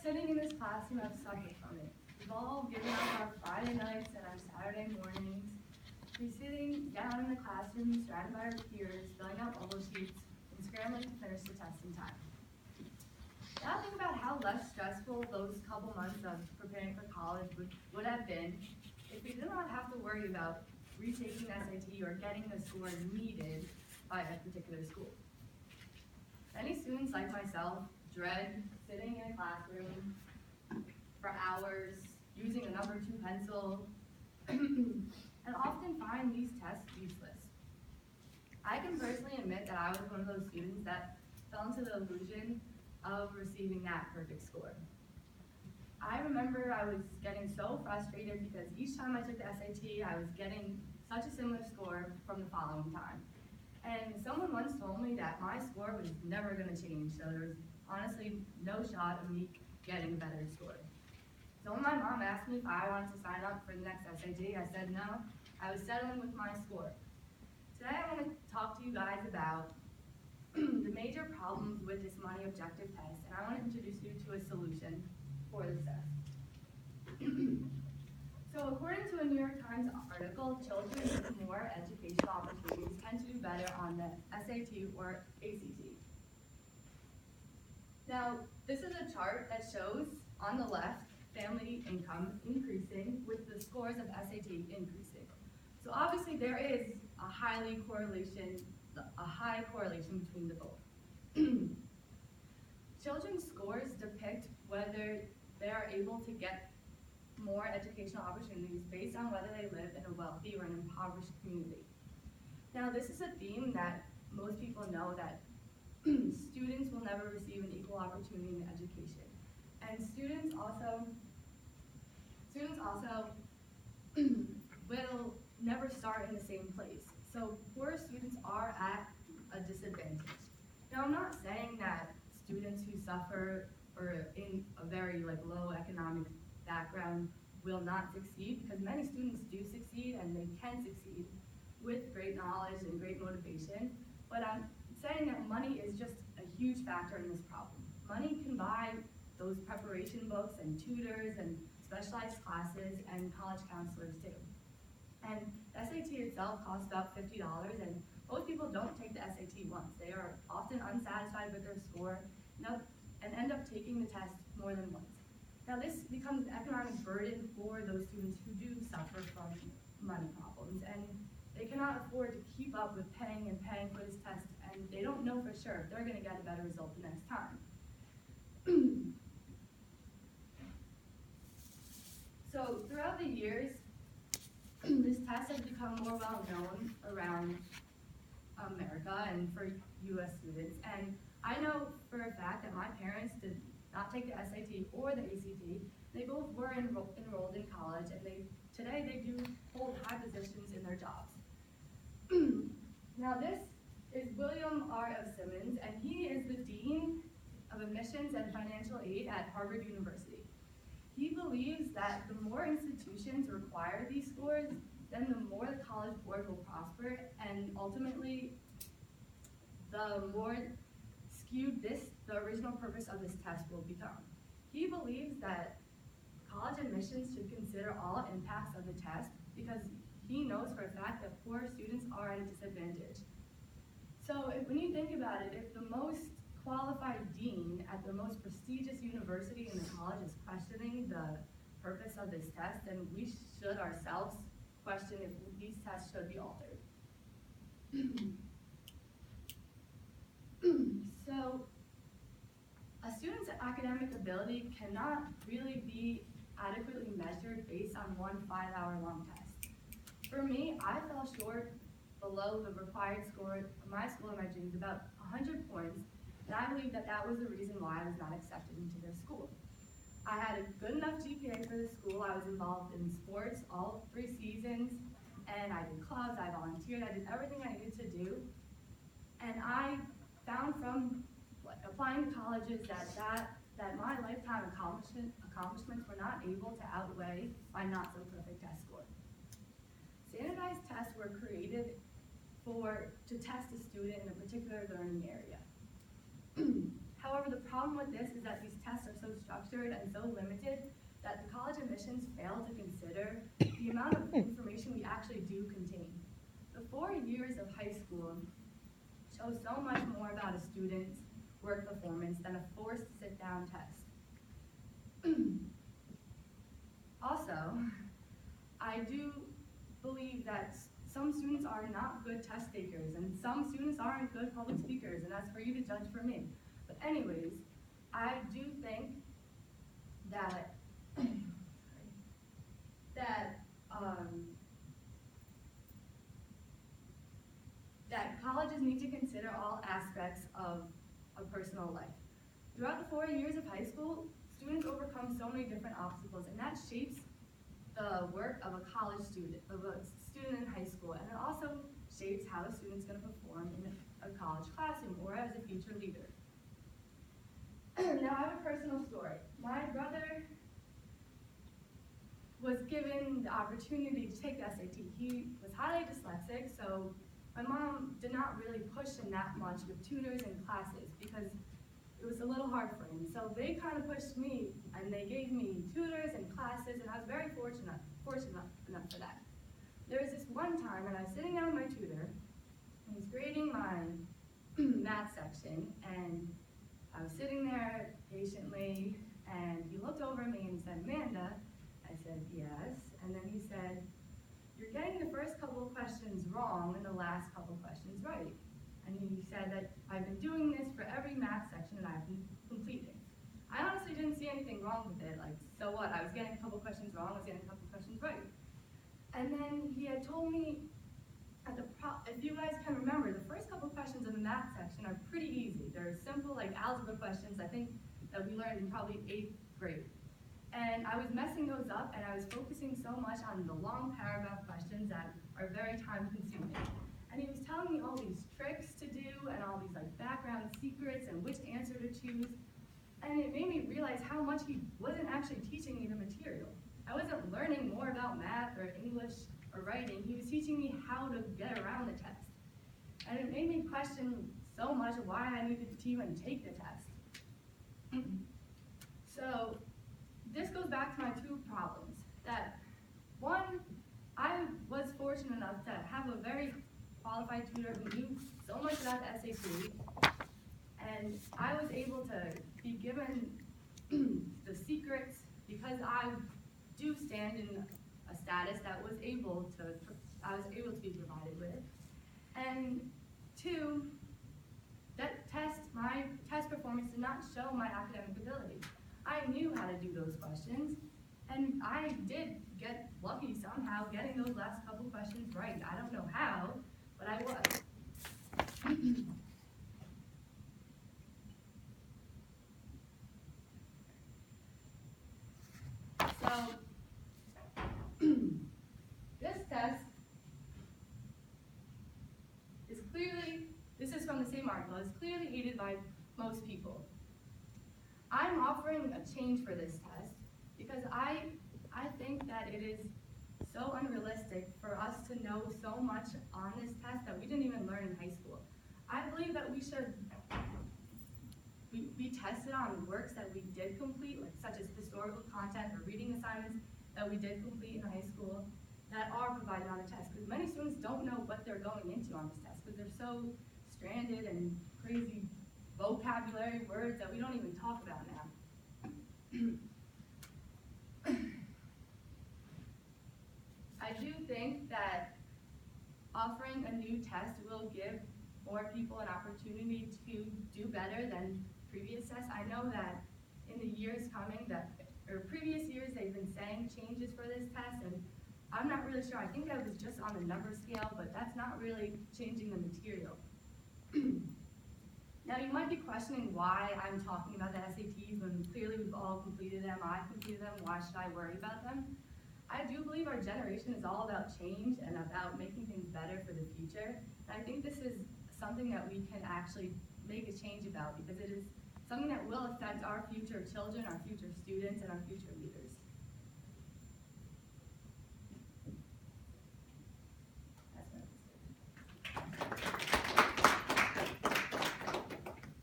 Sitting in this classroom, I've suffered from it. We've all given up our Friday nights and our Saturday mornings. We're sitting down in the classroom, surrounded by our peers, filling out bubble sheets, and scrambling to finish the test in time. Now think about how less stressful those couple months of preparing for college would have been if we did not have to worry about retaking the SAT or getting the score needed by a particular school. Many students, like myself, dread sitting in a classroom for hours, using a number 2 pencil, and often find these tests useless. I can personally admit that I was one of those students that fell into the illusion of receiving that perfect score. I remember I was getting so frustrated because each time I took the SAT, I was getting such a similar score from the following time. And someone once told me that my score was never going to change, so there was honestly no shot of me getting a better score. So when my mom asked me if I wanted to sign up for the next SAT, I said no. I was settling with my score. Today I want to talk to you guys about the major problems with this money objective test, and I want to introduce you to a solution for this test. So according to a New York Times article, children with more educational opportunities tend to do better on the SAT or ACT. Now, this is a chart that shows, on the left, family income increasing with the scores of SAT increasing. So obviously there is a high correlation between the both. Children's scores depict whether they are able to get more educational opportunities based on whether they live in a wealthy or an impoverished community. Now, this is a theme that most people know, that students will never receive an equal opportunity in education. And students also will never start in the same place. So poor students are at a disadvantage. Now, I'm not saying that students who suffer or in a very low economic background will not succeed, because many students do succeed and they can succeed with great knowledge and great motivation. But I'm saying that money is just a huge factor in this problem. Money can buy those preparation books and tutors and specialized classes and college counselors too. And the SAT itself costs about $50, and most people don't take the SAT once. They are often unsatisfied with their score and end up taking the test more than once. Now, this becomes an economic burden for those students who do suffer from money problems, and they cannot afford to keep up with paying for this test, and they don't know for sure if they're going to get a better result the next time. So throughout the years, this test has become more well known around America and for U.S. students, and I know for a fact that my parents did not take the SAT or the ACT. They both were enrolled in college, and today they do hold high positions in their jobs. Now, this is William R. F. Simmons, and he is the Dean of Admissions and Financial Aid at Harvard University. He believes that the more institutions require these scores, then the more the College Board will prosper, and ultimately, the more skewed the original purpose of this test will become. He believes that college admissions should consider all impacts of the test, because he knows for a fact that poor students are at a disadvantage. So when you think about it, if the most qualified dean at the most prestigious university in the college is questioning the purpose of this test, then we should ourselves question if these tests should be altered. So a student's academic ability cannot really be adequately measured based on one 5-hour-long test. For me, I fell short below the required score of my school and my dreams, about 100 points, and I believe that that was the reason why I was not accepted into this school. I had a good enough GPA for the school. I was involved in sports all 3 seasons, and I did clubs, I volunteered, I did everything I needed to do. And I found from applying to colleges that my lifetime accomplishments were not able to outweigh my not-so-perfect test score. Standardized tests were created to test a student in a particular learning area. However, the problem with this is that these tests are so structured and so limited that the college admissions fail to consider the amount of information we actually do contain. The 4 years of high school show so much more about a student's work performance than a forced sit-down test. Also, I do believe that some students are not good test takers, and some students aren't good public speakers, and that's for you to judge for me. But anyways, I do think that that colleges need to consider all aspects of a personal life. Throughout the 4 years of high school, students overcome so many different obstacles, and that shapes the work of a college student, in high school, and it also shapes how a student's going to perform in a college classroom or as a future leader. Now, I have a personal story. My brother was given the opportunity to take the SAT. He was highly dyslexic, so my mom did not really push him that much with tutors and classes because it was a little hard for him. So they kind of pushed me, and they gave me tutors and classes, and I was very fortunate enough for that. There was this one time when I was sitting down with my tutor, and he's grading my math section, and I was sitting there patiently, and he looked over at me and said, "Amanda," I said, "Yes," and then he said, "You're getting the first couple of questions wrong and the last couple of questions right." And he said that I've been doing this for every math section that I've been completing. I honestly didn't see anything wrong with it, like, so what? I was getting a couple questions wrong, I was getting a couple questions right. And then he had told me, if you guys can remember, the first couple questions in the math section are pretty easy. They're simple, like algebra questions, I think, that we learned in probably 8th grade. And I was messing those up, and I was focusing so much on the long paragraph questions that are very time consuming. And he was telling me all these tricks to do and all these like background secrets and which answer to choose. And it made me realize how much he wasn't actually teaching me the material. I wasn't learning more about math or English or writing. He was teaching me how to get around the test. And it made me question so much why I needed to even take the test. So this goes back to my two problems. That one, I was fortunate enough to have a very qualified tutor who knew so much about the SAT, and I was able to be given the secrets because I do stand in a status that I was able to be provided with. And two, my test performance did not show my academic ability. I knew how to do those questions, and I did get lucky somehow getting those last couple questions right. I don't know how, but I was. So, this test is this is from the same article, is clearly aided by most people. I'm offering a change for this test because I think that it is so unrealistic for us to know so much on this test that we didn't even learn in high school. I believe that we should be tested on works that we did complete, like such as historical content or reading assignments that we did complete in high school that are provided on the test, because many students don't know what they're going into on this test because they're so stranded and crazy vocabulary words that we don't even talk about now. I do think that offering a new test will give more people an opportunity to do better than previous tests. I know that in the years coming, previous years, they've been saying changes for this test, and I'm not really sure. I think that was just on the number scale, but that's not really changing the material. Now, you might be questioning why I'm talking about the SATs when clearly we've all completed them. I completed them. Why should I worry about them? I do believe our generation is all about change and about making things better for the future. And I think this is something that we can actually make a change about because it is something that will affect our future children, our future students, and our future leaders.